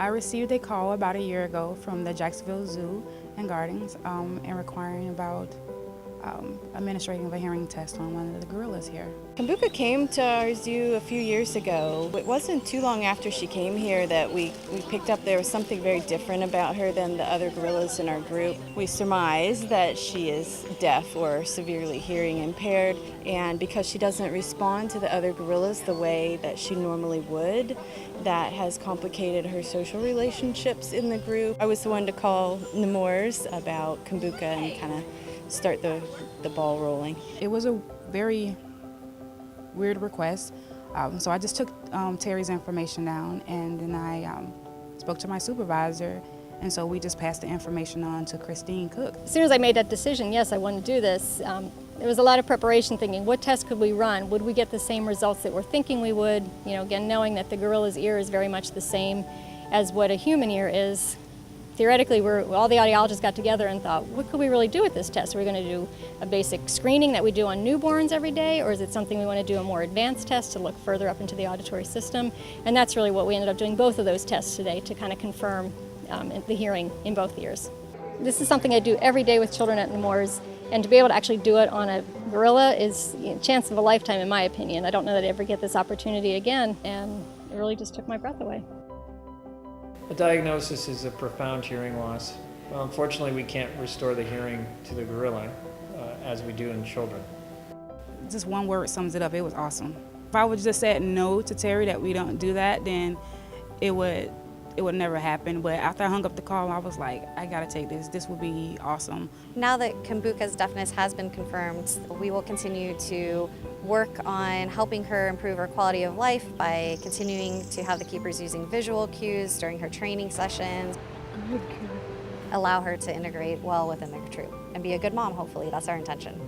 I received a call about a year ago from the Jacksonville Zoo and Gardens and requiring about administrating of a hearing test on one of the gorillas here. Kumbuka came to our zoo a few years ago. It wasn't too long after she came here that we picked up there was something very different about her than the other gorillas in our group. We surmised that she is deaf or severely hearing impaired, and because she doesn't respond to the other gorillas the way that she normally would, that has complicated her social relationships in the group. I was the one to call Nemours about Kumbuka and kind of start the ball rolling. It was a very weird request, so I just took Terry's information down, and then I spoke to my supervisor, and so we just passed the information on to Christine Cook. As soon as I made that decision, yes, I want to do this, there was a lot of preparation, thinking what tests could we run? Would we get the same results that we're thinking we would? You know, again, knowing that the gorilla's ear is very much the same as what a human ear is. Theoretically, all the audiologists got together and thought, what could we really do with this test? Are we going to do a basic screening that we do on newborns every day, or is it something we want to do a more advanced test to look further up into the auditory system? And that's really what we ended up doing, both of those tests today, to kind of confirm the hearing in both ears. This is something I do every day with children at Nemours, and to be able to actually do it on a gorilla is a chance of a lifetime, in my opinion. I don't know that I ever get this opportunity again, and it really just took my breath away. The diagnosis is a profound hearing loss. Well, unfortunately, we can't restore the hearing to the gorilla as we do in children. Just one word sums it up: it was awesome. If I would just said no to Terry that we don't do that, then it would never happen. But after I hung up the call, I was like, I gotta take this. This would be awesome. Now that Kumbuka's deafness has been confirmed, we will continue to work on helping her improve her quality of life by continuing to have the keepers using visual cues during her training sessions. Allow her to integrate well within the troop and be a good mom, hopefully. That's our intention.